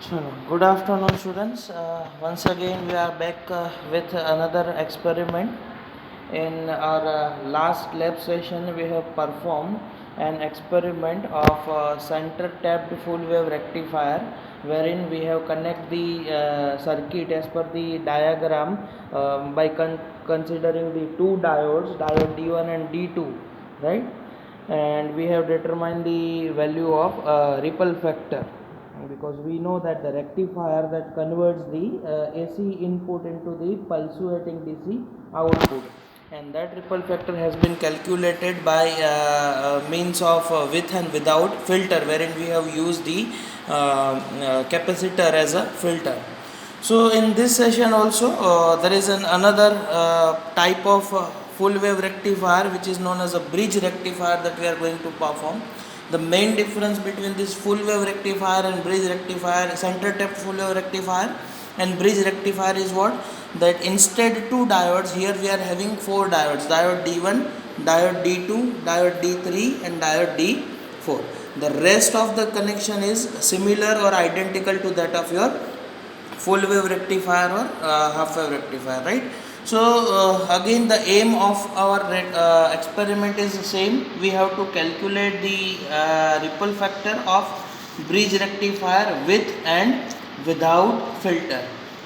Good afternoon, students. Once again, we are back with another experiment. In our last lab session, we have performed an experiment of center tapped full wave rectifier, wherein we have connect the circuit as per the diagram by considering the two diodes, diode D1 and D2, right? And we have determined the value of ripple factor, because we know that the rectifier that converts the AC input into the pulsating DC output, and that ripple factor has been calculated by means of with and without filter, wherein we have used the capacitor as a filter. So in this session also there is another type of full wave rectifier, which is known as a bridge rectifier, that we are going to perform. The main difference between this full wave rectifier and bridge rectifier, center tapped full wave rectifier and bridge rectifier, is what? That instead two diodes, here we are having four diodes: diode D1, diode D2, diode D3 and diode D4. The rest of the connection is similar or identical to that of your full wave rectifier or half wave rectifier, right? So again, the aim of our experiment is the same. We have to calculate the ripple factor of bridge rectifier with and without filter,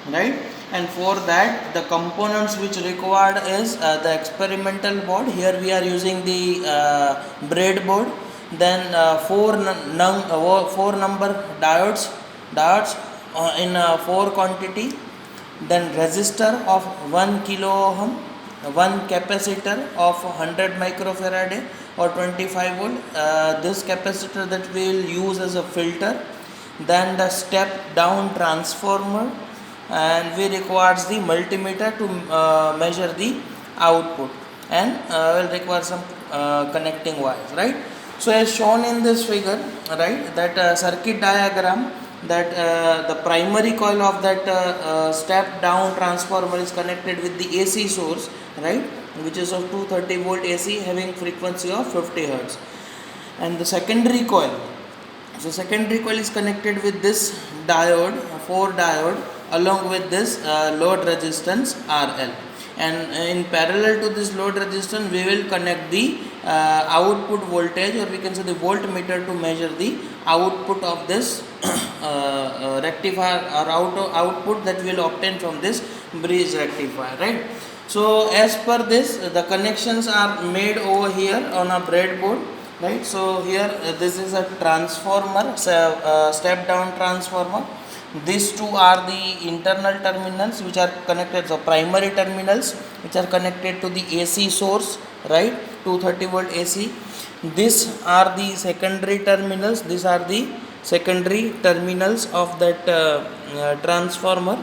right? And for that, the components which required is the experimental board. Here we are using the breadboard. Then four number diodes in 4 quantity, then resistor of 1 kilo ohm, one capacitor of 100 microfarad or 25 volt, this capacitor that we will use as a filter, then the step down transformer, and we requires the multimeter to measure the output, and will require some connecting wires, right? So as shown in this figure, right, that circuit diagram, that the primary coil of that step down transformer is connected with the AC source, right, which is of 230 volt AC having frequency of 50 hertz. And the secondary coil, so secondary coil is connected with this diode, 4 diode, along with this load resistance RL. And in parallel to this load resistance, we will connect the output voltage, or we can say the voltmeter, to measure the output of this rectifier or output that we will obtain from this bridge rectifier, right? So as per this, the connections are made over here on a breadboard, right? So here this is a transformer, step down transformer. These two are the internal terminals which are connected, the primary terminals which are connected to the AC source, right, 230 volt AC. These are the secondary terminals. These are the secondary terminals of that transformer.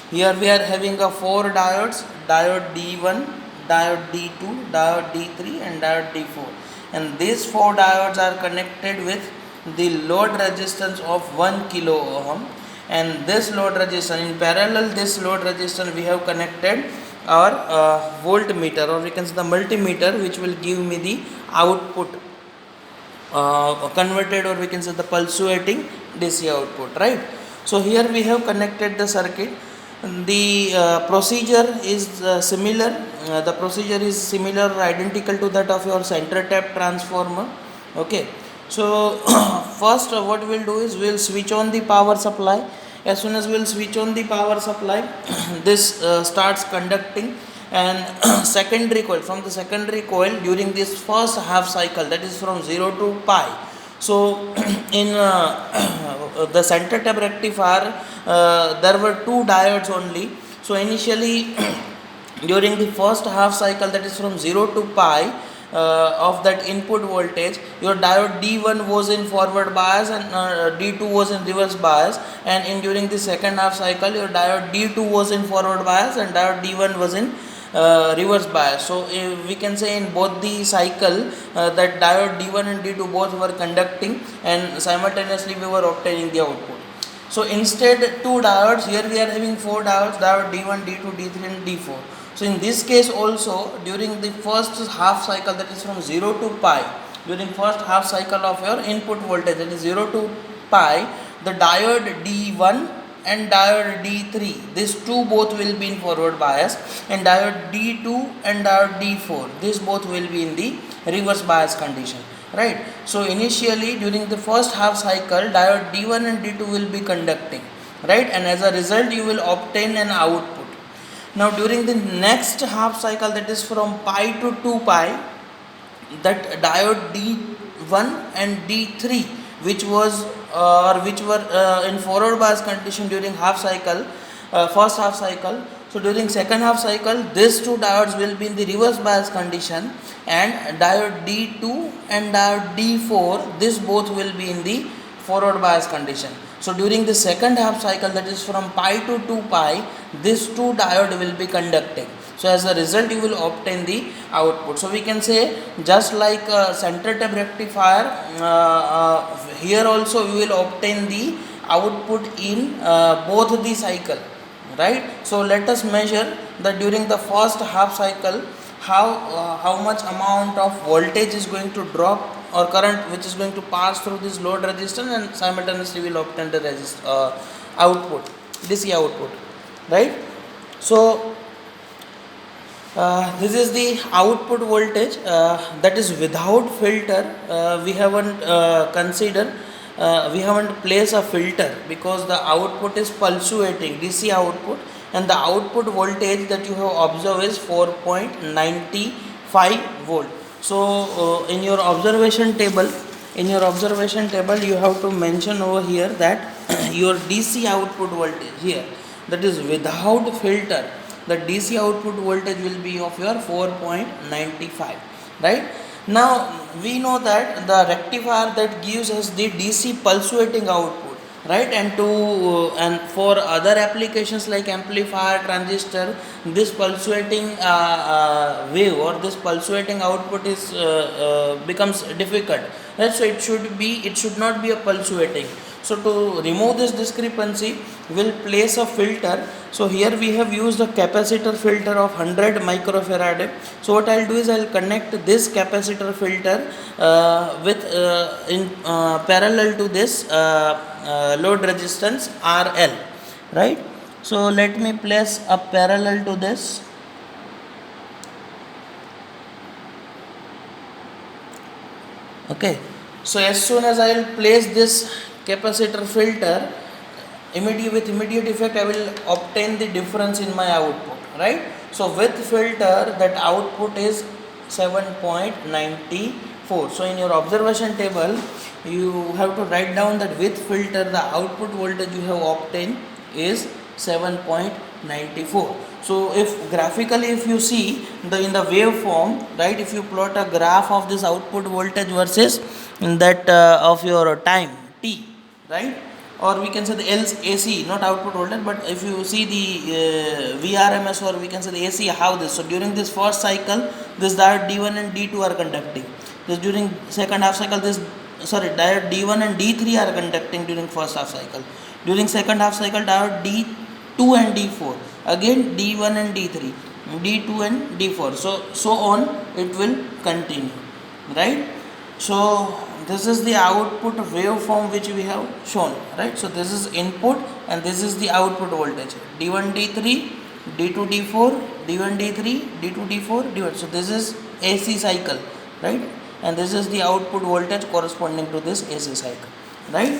Here we are having a 4 diodes: diode D1, diode D2, diode D3 and diode D4. And these 4 diodes are connected with the load resistance of 1 kilo ohm. And this load resistance, in parallel this load resistance, we have connected our voltmeter, or we can say the multimeter, which will give me the output converted, or we can say the pulsating DC output, right? So here we have connected the circuit. The procedure is similar. The procedure is similar or identical to that of your center tap transformer. Okay. So first what we will do is we will switch on the power supply. As soon as we will switch on the power supply, this starts conducting, and secondary coil, from the secondary coil, during this first half cycle, that is from 0 to pi. So in the center tap rectifier, there were 2 diodes only. So initially during the first half cycle, that is from 0 to pi, of that input voltage, your diode D1 was in forward bias and D2 was in reverse bias, and in during the second half cycle, your diode D2 was in forward bias and diode D1 was in reverse bias. So we can say in both the cycle that diode D1 and D2 both were conducting, and simultaneously we were obtaining the output. So instead 2 diodes, here we are having 4 diodes: diode D1, D2, D3 and D4. So in this case also, during the first half cycle, that is from 0 to pi, during first half cycle of your input voltage, that is 0 to pi, the diode D1 and diode D3, these two both will be in forward bias, and diode D2 and diode D4, these both will be in the reverse bias condition, right? So initially during the first half cycle, diode D1 and D2 will be conducting, right, and as a result you will obtain an output. Now during the next half cycle, that is from pi to 2 pi, that diode D1 and D3, which were in forward bias condition during half cycle, first half cycle. So during second half cycle, these two diodes will be in the reverse bias condition, and diode D2 and diode D4, this both will be in the forward bias condition. So during the second half cycle, that is from pi to 2 pi, these two diode will be conducting. So as a result you will obtain the output. So we can say, just like center tap rectifier, here also we will obtain the output in both the cycle, right? So let us measure that during the first half cycle, how much amount of voltage is going to drop, or current which is going to pass through this load resistance, and simultaneously we will obtain the output, DC output, right? So this is the output voltage, that is without filter. We haven't considered, we haven't placed a filter, because the output is pulsating DC output, and the output voltage that you have observed is 4.95 volt. So in your observation table, you have to mention over here that your DC output voltage here, that is without filter, the DC output voltage will be of your 4.95, right? Now we know that the rectifier that gives us the DC pulsating output, right, and for other applications like amplifier, transistor, this pulsating wave or this pulsating output is becomes difficult, right? So it should not be a pulsating. So to remove this discrepancy, we'll place a filter. So here we have used a capacitor filter of 100 microfarad. So what I'll do is I'll connect this capacitor filter in parallel to this load resistance RL, right? So let me place a parallel to this. Okay, so as soon as I will place this capacitor filter, with immediate effect I will obtain the difference in my output, right? So with filter, that output is 7.94. So in your observation table you have to write down that with filter the output voltage you have obtained is 7.94. So if graphically if you see in the waveform, right, if you plot a graph of this output voltage versus that of your time t, right, or we can say the AC, not output voltage, but if you see the VRMS, or we can say the AC, how this. So during this first cycle, this diode D1 and D2 are conducting. This during second half cycle, diode D1 and D3 are conducting during first half cycle. During second half cycle, diode D2 and D4, again D1 and D3, D2 and D4. So on it will continue, right? So this is the output waveform which we have shown, right? So this is input and this is the output voltage, D1 D3, D2 D4, D1 D3, D2 D4, D1. So this is AC cycle, right? And this is the output voltage corresponding to this AC cycle, right?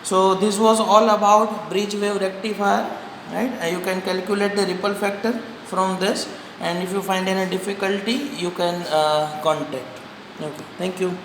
So this was all about bridge wave rectifier, right? And you can calculate the ripple factor from this, and if you find any difficulty you can contact. Okay, thank you.